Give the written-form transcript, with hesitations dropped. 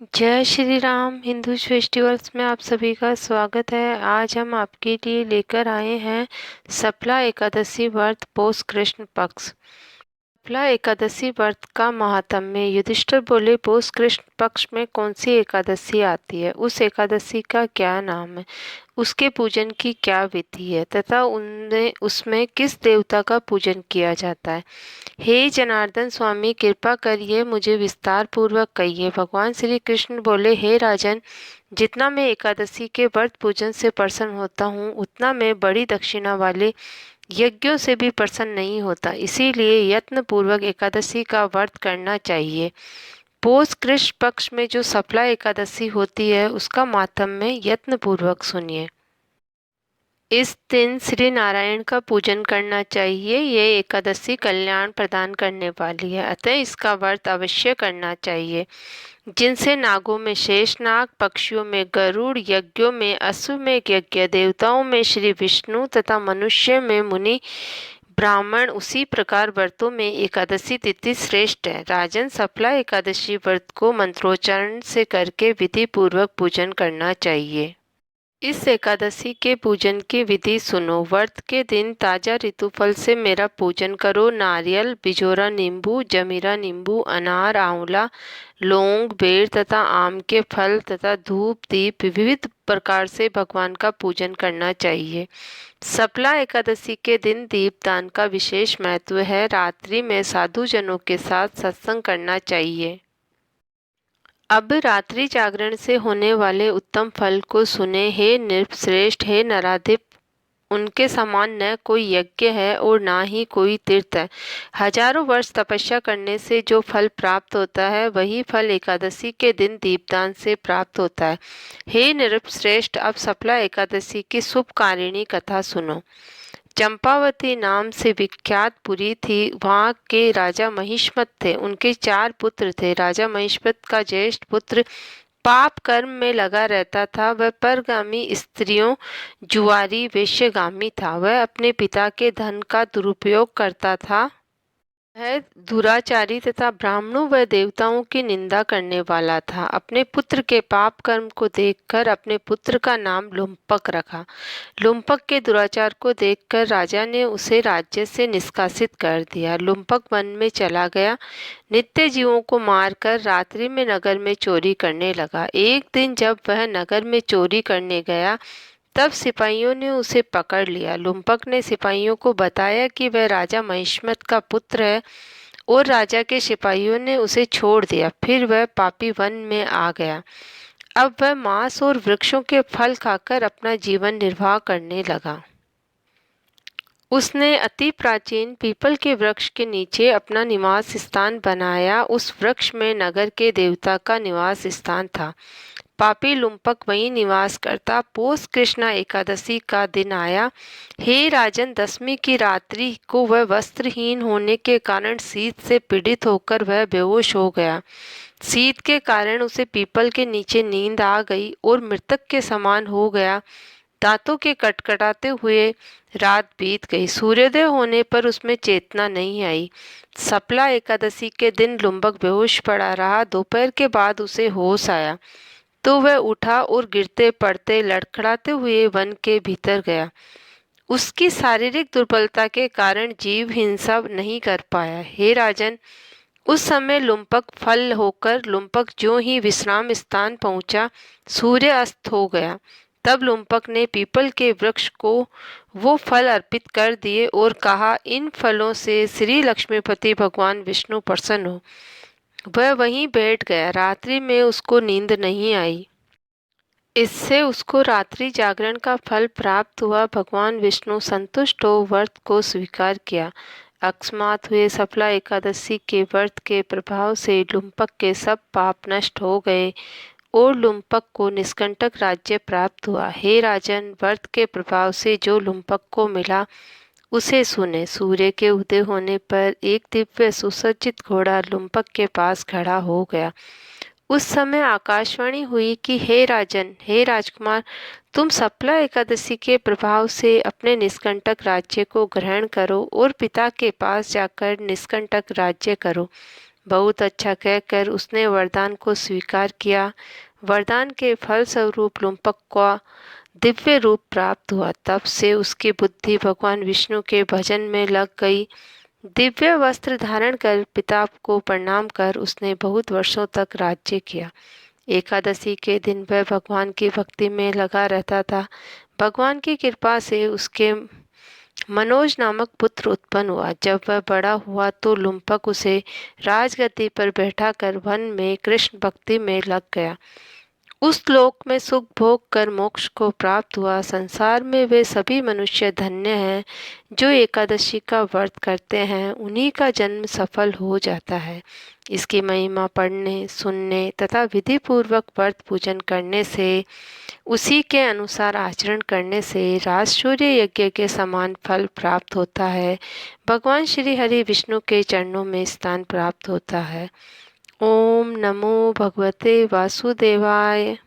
जय श्री राम। हिंदू फेस्टिवल्स में आप सभी का स्वागत है। आज हम आपके लिए लेकर आए हैं सफला एकादशी व्रत पोष कृष्ण पक्ष। सफला एकादशी व्रत का महात्म्य। युधिष्ठिर बोले, पोष कृष्ण पक्ष में कौन सी एकादशी आती है? उस एकादशी का क्या नाम है? उसके पूजन की क्या विधि है तथा उनने उसमें किस देवता का पूजन किया जाता है? हे जनार्दन स्वामी, कृपा करिए मुझे विस्तार पूर्वक कहिए। भगवान श्री कृष्ण बोले, हे राजन, जितना मैं एकादशी के व्रत पूजन से प्रसन्न होता हूँ, उतना मैं बड़ी दक्षिणा वाले यज्ञों से भी प्रसन्न नहीं होता। इसीलिए यत्न पूर्वक एकादशी का व्रत करना चाहिए। पोष कृष्ण पक्ष में जो सफला एकादशी होती है, उसका मातम्य यत्न पूर्वक सुनिए। इस दिन श्री नारायण का पूजन करना चाहिए। ये एकादशी कल्याण प्रदान करने वाली है, अतः इसका व्रत अवश्य करना चाहिए। जिनसे नागों में शेषनाग, पक्षियों में गरुड़, यज्ञों में अश्वमेध यज्ञ, देवताओं में श्री विष्णु तथा मनुष्य में मुनि ब्राह्मण, उसी प्रकार व्रतों में एकादशी तिथि श्रेष्ठ है। राजन, सफला एकादशी व्रत को मंत्रोच्चारण से करके विधि पूर्वक पूजन करना चाहिए। इस एकादशी के पूजन की विधि सुनो। व्रत के दिन ताजा ऋतुफल से मेरा पूजन करो। नारियल, बिजोरा नींबू, जमीरा नींबू, अनार, आंवला, लौंग, बेर तथा आम के फल तथा धूप दीप विविध प्रकार से भगवान का पूजन करना चाहिए। सफला एकादशी के दिन दीपदान का विशेष महत्व है। रात्रि में साधु जनों के साथ सत्संग करना चाहिए। अब रात्रि जागरण से होने वाले उत्तम फल को सुने। हे नृपश्रेष्ठ, हे नराधिप, उनके समान न कोई यज्ञ है और ना ही कोई तीर्थ है। हजारों वर्ष तपस्या करने से जो फल प्राप्त होता है, वही फल एकादशी के दिन दीपदान से प्राप्त होता है। हे नृपश्रेष्ठ, अब सफला एकादशी की शुभकारिणी कथा सुनो। चंपावती नाम से विख्यात पुरी थी। वहाँ के राजा महिष्मत थे। उनके 4 पुत्र थे। राजा महिष्मत का ज्येष्ठ पुत्र पाप कर्म में लगा रहता था। वह परगामी स्त्रियों, जुआरी, वेश्यगामी था। वह अपने पिता के धन का दुरुपयोग करता था। वह दुराचारी तथा ब्राह्मणों व देवताओं की निंदा करने वाला था। अपने पुत्र के पाप कर्म को देखकर अपने पुत्र का नाम लुम्पक रखा। लुम्पक के दुराचार को देखकर राजा ने उसे राज्य से निष्कासित कर दिया। लुम्पक वन में चला गया। नित्य जीवों को मारकर रात्रि में नगर में चोरी करने लगा। एक दिन जब वह नगर में चोरी करने गया, तब सिपाहियों ने उसे पकड़ लिया। लुम्पक ने सिपाहियों को बताया कि वह राजा महिष्मत का पुत्र है और राजा के सिपाहियों ने उसे छोड़ दिया। फिर वह पापी वन में आ गया। अब वह मांस और वृक्षों के फल खाकर अपना जीवन निर्वाह करने लगा। उसने अति प्राचीन पीपल के वृक्ष के नीचे अपना निवास स्थान बनाया। उस वृक्ष में नगर के देवता का निवास स्थान था। पापी लुम्पक वहीं निवास करता। पोष कृष्णा एकादशी का दिन आया। हे राजन, दसवीं की रात्रि को वह वस्त्रहीन होने के कारण शीत से पीड़ित होकर वह बेहोश हो गया। शीत के कारण उसे पीपल के नीचे नींद आ गई और मृतक के समान हो गया। दांतों के कटकटाते हुए रात बीत गई। सूर्योदय होने पर उसमें चेतना नहीं आई। सफला एकादशी के दिन लुम्बक बेहोश पड़ा रहा। दोपहर के बाद उसे होश आया तो वह उठा और गिरते पड़ते लड़खड़ाते हुए वन के भीतर गया। उसकी शारीरिक दुर्बलता के कारण जीव हिंसा नहीं कर पाया। हे राजन, उस समय लुम्पक फल होकर लुम्पक ज्यों ही विश्राम स्थान पहुंचा, सूर्य अस्त हो गया। तब लुम्पक ने पीपल के वृक्ष को वो फल अर्पित कर दिए और कहा, इन फलों से श्री लक्ष्मीपति भगवान विष्णु प्रसन्न हो। वह वहीं बैठ गया। रात्रि में उसको नींद नहीं आई। इससे उसको रात्रि जागरण का फल प्राप्त हुआ। भगवान विष्णु संतुष्ट हो व्रत को स्वीकार किया। अकस्मात हुए सफला एकादशी के व्रत के प्रभाव से लुम्पक के सब पाप नष्ट हो गए और लुम्पक को निष्कंटक राज्य प्राप्त हुआ। हे राजन, व्रत के प्रभाव से जो लुम्पक को मिला उसे सुने। सूर्य के उदय होने पर एक दिव्य सुसज्जित घोड़ा लुम्पक के पास खड़ा हो गया। उस समय आकाशवाणी हुई कि हे राजन, हे राजकुमार, तुम सफला एकादशी के प्रभाव से अपने निष्कंटक राज्य को ग्रहण करो और पिता के पास जाकर निष्कंटक राज्य करो। बहुत अच्छा कहकर उसने वरदान को स्वीकार किया। वरदान के फल स्वरूप लुम्पक को दिव्य रूप प्राप्त हुआ। तब से उसकी बुद्धि भगवान विष्णु के भजन में लग गई। दिव्य वस्त्र धारण कर पिता को प्रणाम कर उसने बहुत वर्षों तक राज्य किया। एकादशी के दिन वह भगवान की भक्ति में लगा रहता था। भगवान की कृपा से उसके मनोज नामक पुत्र उत्पन्न हुआ। जब वह बड़ा हुआ तो लुम्पक उसे राजगद्दी पर बैठाकर वन में कृष्ण भक्ति में लग गया। उस लोक में सुख भोग कर मोक्ष को प्राप्त हुआ। संसार में वे सभी मनुष्य धन्य हैं जो एकादशी का व्रत करते हैं, उन्हीं का जन्म सफल हो जाता है। इसकी महिमा पढ़ने, सुनने तथा विधि पूर्वक व्रत पूजन करने से, उसी के अनुसार आचरण करने से राजसूय यज्ञ के समान फल प्राप्त होता है। भगवान श्री हरि विष्णु के चरणों में स्थान प्राप्त होता है। ओम नमो भगवते वासुदेवाय।